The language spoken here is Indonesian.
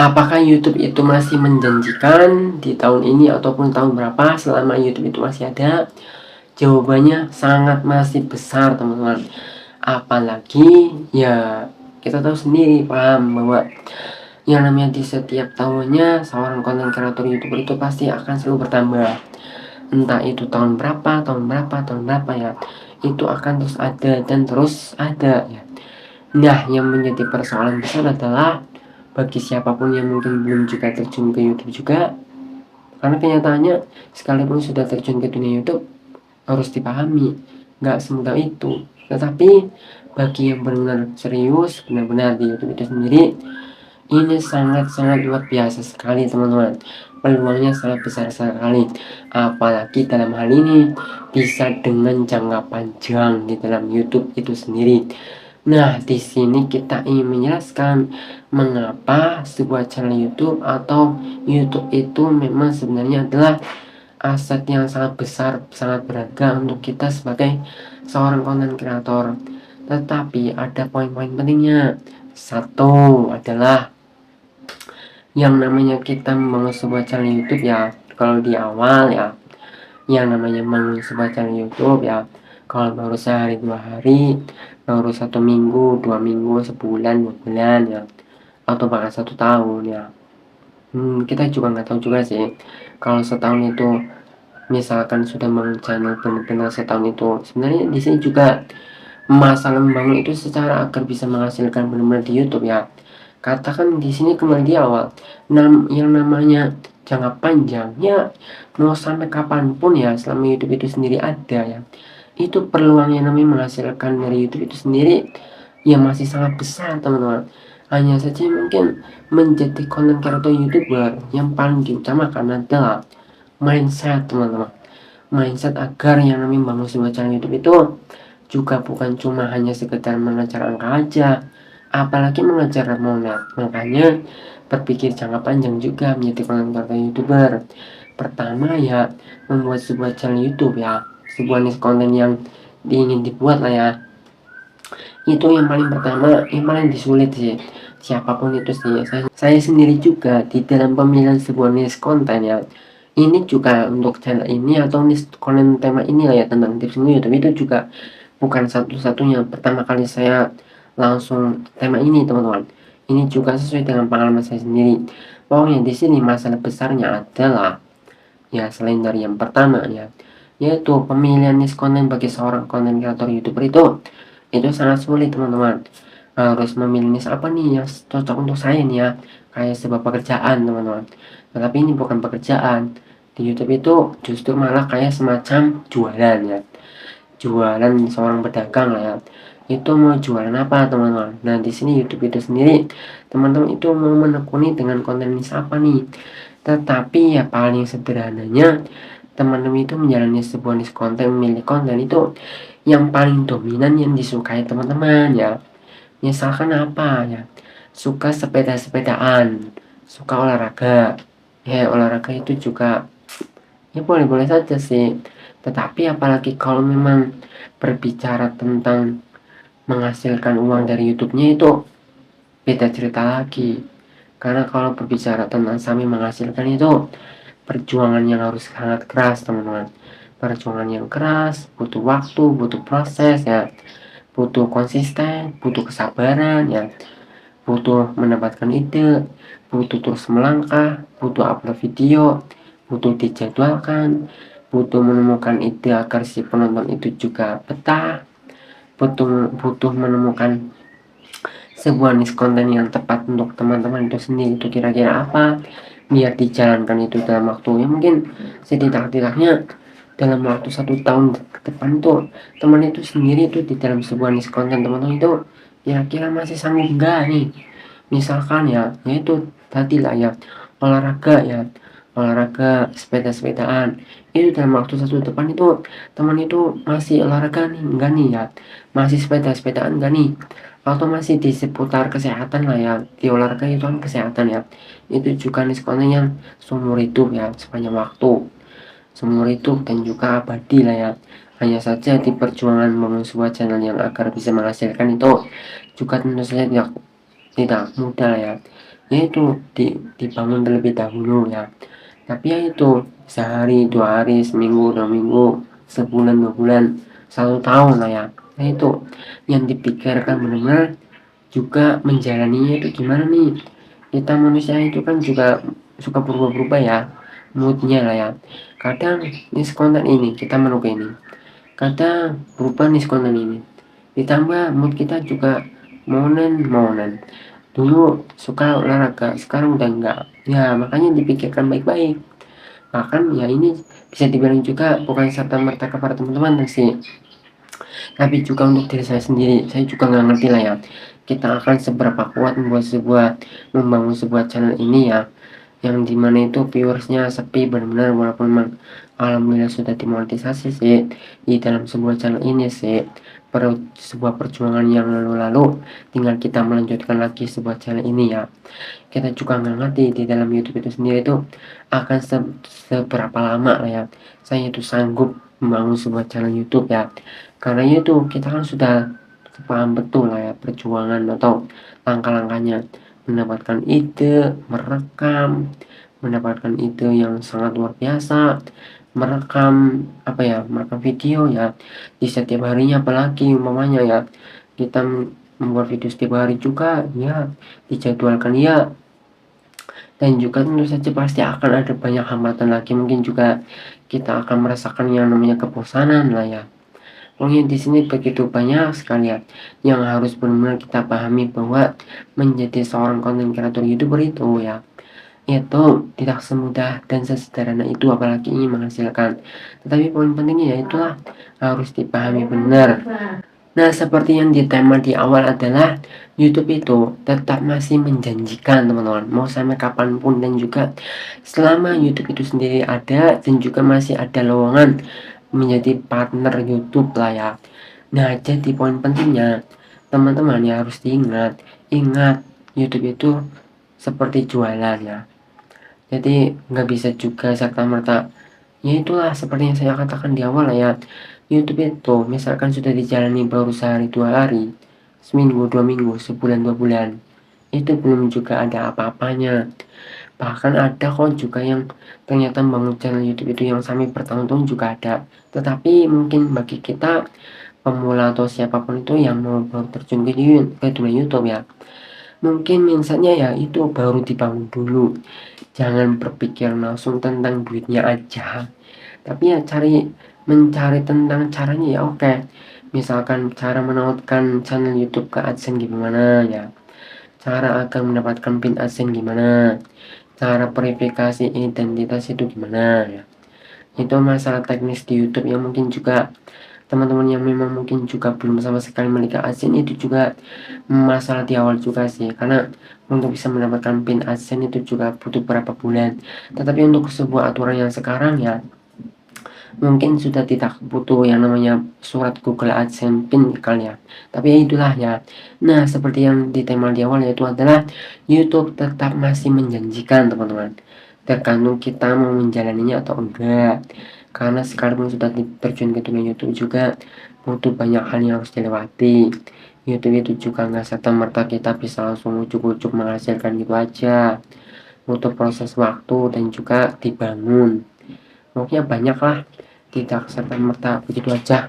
Apakah YouTube itu masih menjanjikan di tahun ini ataupun tahun berapa selama YouTube itu masih ada? Jawabannya sangat masih besar, teman-teman. Apalagi ya kita tahu sendiri, paham bahwa yang namanya di setiap tahunnya seorang konten kreator YouTuber itu pasti akan selalu bertambah. Entah itu tahun berapa, ya. Itu akan terus ada dan terus ada ya. Nah, yang menjadi persoalan besar adalah bagi siapapun yang mungkin belum juga terjun ke YouTube juga, karena kenyataannya sekalipun sudah terjun ke dunia YouTube harus dipahami nggak semudah itu. Tetapi bagi yang benar-benar serius, benar-benar di YouTube itu sendiri, ini sangat-sangat luar biasa sekali, teman-teman. Peluangnya sangat besar sekali, apalagi dalam hal ini bisa dengan jangka panjang di dalam YouTube itu sendiri. Nah, di sini kita ingin menjelaskan mengapa sebuah channel YouTube atau YouTube itu memang sebenarnya adalah aset yang sangat besar, sangat berharga untuk kita sebagai seorang konten kreator. Tetapi ada poin-poin pentingnya. Satu adalah yang namanya kita membangun sebuah channel YouTube ya, kalau di awal ya, yang namanya membangun sebuah channel YouTube ya, kalau baru sehari 2 hari, baru 1 minggu, 2 minggu, sebulan, 2 bulan ya, atau bahkan 1 tahun ya, kita juga nggak tahu juga sih. Kalau setahun itu misalkan sudah membangun channel benar-benar setahun itu, sebenarnya di sini juga masalah membangun itu secara agar bisa menghasilkan benar-benar di YouTube ya. Katakan di sini kembali di awal, yang namanya jangka panjang ya, mau sampai kapanpun ya, selama YouTube itu sendiri ada ya, itu peluang yang namanya menghasilkan dari YouTube itu sendiri ya masih sangat besar, teman-teman. Hanya saja mungkin menjadi konten kreator YouTuber yang paling diutamakan adalah mindset, teman-teman. Mindset agar yang namanya membangun sebuah channel YouTube itu juga bukan cuma hanya sekedar mengejar angka aja, apalagi mengejar monet. Makanya berpikir jangka panjang juga menjadi konten kreator YouTuber. Pertama ya, membuat sebuah channel YouTube ya, sebuah niche konten yang ingin dibuat lah ya. Itu yang paling pertama, yang paling disulit sih. Siapapun itu sih, saya sendiri juga di dalam pemilihan sebuah niche konten ya. Ini juga untuk channel ini atau niche konten tema ini lah ya, tentang tips YouTube itu juga bukan satu-satunya. Pertama kali saya langsung tema ini, teman-teman. Ini juga sesuai dengan pengalaman saya sendiri. Pokoknya di sini masalah besarnya adalah ya, selain dari yang pertama ya, yaitu pemilihan niche konten bagi seorang konten kreator YouTuber itu sangat sulit, teman-teman. Harus memilih niche apa nih yang cocok untuk saya nih ya, kayak sebuah pekerjaan, teman-teman. Tetapi ini bukan pekerjaan. Di YouTube itu justru malah kayak semacam jualan ya, jualan seorang pedagang lah ya. Itu mau jualan apa, teman-teman? Nah, di sini YouTube itu sendiri, teman-teman itu mau menekuni dengan konten niche apa nih? Tetapi ya paling sederhananya, teman-teman itu menjalani sebuah niche konten, memilih konten itu yang paling dominan yang disukai teman-teman ya. Misalkan apa ya, suka sepeda-sepedaan, suka olahraga. Ya, olahraga itu juga ya boleh-boleh saja sih. Tetapi apalagi kalau memang berbicara tentang menghasilkan uang dari YouTube-nya, itu beda cerita lagi. Karena kalau berbicara tentang sambil menghasilkan itu perjuangan yang harus sangat keras, teman-teman. Perjuangan yang keras, butuh waktu, butuh proses ya, butuh konsisten, butuh kesabaran ya, butuh mendapatkan ide, butuh terus melangkah, butuh upload video, butuh dijadwalkan, butuh menemukan ide agar si penonton itu juga betah, butuh menemukan sebuah niche konten yang tepat untuk teman-teman itu sendiri. Itu kira-kira apa, biar dijalankan itu dalam waktu yang mungkin setidak-tidaknya dalam waktu 1 tahun ke depan itu, teman itu sendiri itu di dalam sebuah niche konten teman-teman itu kira-kira masih sanggup enggak nih. Misalkan ya, yaitu tadi lah ya, olahraga ya, olahraga sepeda-sepedaan, itu dalam waktu 1 depan itu teman itu masih olahraga nih enggak nih ya, masih sepeda-sepedaan enggak nih, atau masih di seputar kesehatan lah ya, di olahraga itu kan kesehatan ya, itu juga nih konten yang seumur hidup ya, sepanjang waktu, seumur hidup dan juga abadi lah ya. Hanya saja di perjuangan membangun sebuah channel yang agar bisa menghasilkan itu juga tentu saja tidak mudah lah ya. yaitu dibangun terlebih dahulu ya. Tapi ya itu sehari, 2 hari, seminggu, 2 minggu, sebulan, 2 bulan, 1 tahun lah ya. Nah itu yang dipikirkan benar-benar juga menjalaninya itu gimana nih. Kita manusia itu kan juga suka berubah-berubah ya, moodnya lah ya. Kadang nih konten ini kita menuke ini, kadang berubah nih konten ini. Ditambah mood kita juga monen. Dulu suka olahraga, sekarang udah enggak. Ya makanya dipikirkan baik-baik. Bahkan ya ini bisa dibilang juga bukan serta merta kepada teman-teman sih, tapi juga untuk diri saya sendiri. Saya juga nggak ngerti lah ya, kita akan seberapa kuat membangun sebuah channel ini ya, yang dimana itu viewersnya sepi benar-benar, walaupun memang alhamdulillah sudah dimonetisasi sih di dalam sebuah channel ini sih. Sebuah perjuangan yang lalu-lalu, tinggal kita melanjutkan lagi sebuah channel ini ya. Kita juga nggak ngerti di dalam YouTube itu sendiri itu akan seberapa lama lah ya saya itu sanggup membangun sebuah channel YouTube ya. Karena itu kita kan sudah paham betul lah ya perjuangan atau langkah-langkahnya, mendapatkan ide, mendapatkan ide yang sangat luar biasa, merekam video ya di setiap harinya, apalagi umpamanya ya kita membuat video setiap hari juga ya, dijadwalkan ya. Dan juga tentu saja pasti akan ada banyak hambatan lagi, mungkin juga kita akan merasakan yang namanya kebosanan lah ya. Pokoknya di sini begitu banyak sekali ya yang harus benar-benar kita pahami, bahwa menjadi seorang konten kreator YouTuber itu ya, itu tidak semudah dan sesederhana itu, apalagi ingin menghasilkan. Tetapi poin pentingnya ya itulah harus dipahami benar. Nah, seperti yang tema di awal adalah YouTube itu tetap masih menjanjikan teman-teman, mau sampai kapanpun, dan juga selama YouTube itu sendiri ada dan juga masih ada lowongan menjadi partner YouTube lah ya. Nah, jadi poin pentingnya teman-teman ya harus ingat YouTube itu seperti jualan ya. Jadi nggak bisa juga serta merta, ya itulah seperti yang saya katakan di awal lah ya. YouTube itu misalkan sudah dijalani baru sehari 2 hari, seminggu 2 minggu, sebulan 2 bulan, itu belum juga ada apa-apanya. Bahkan ada kok juga yang ternyata membangun channel YouTube itu yang sampai bertahun-tahun juga ada. Tetapi mungkin bagi kita pemula atau siapapun itu yang mau baru terjun ke dunia YouTube ya, mungkin mindsetnya ya itu baru dibangun dulu. Jangan berpikir langsung tentang duitnya aja, tapi ya mencari tentang caranya ya. Oke, misalkan cara menautkan channel YouTube ke AdSense gimana ya, cara akan mendapatkan pin AdSense gimana, cara verifikasi identitas itu gimana ya. Itu masalah teknis di YouTube yang mungkin juga teman-teman yang memang mungkin juga belum sama sekali memiliki AdSense itu juga masalah di awal juga sih, karena untuk bisa mendapatkan pin AdSense itu juga butuh beberapa bulan. Tetapi untuk sebuah aturan yang sekarang ya, mungkin sudah tidak butuh yang namanya surat Google AdSense pin kali ya. Tapi ya itulah ya. Nah, seperti yang di tema di awal, yaitu adalah YouTube tetap masih menjanjikan teman-teman, tergantung kita mau menjalaninya atau enggak. Karena sekalipun sudah terjun ke dunia YouTube juga butuh banyak hal yang harus dilewati. YouTube itu juga nggak serta merta kita bisa langsung ujuk-ujuk menghasilkan gitu aja, butuh proses waktu dan juga dibangun. Pokoknya banyak lah, tidak serta merta begitu aja.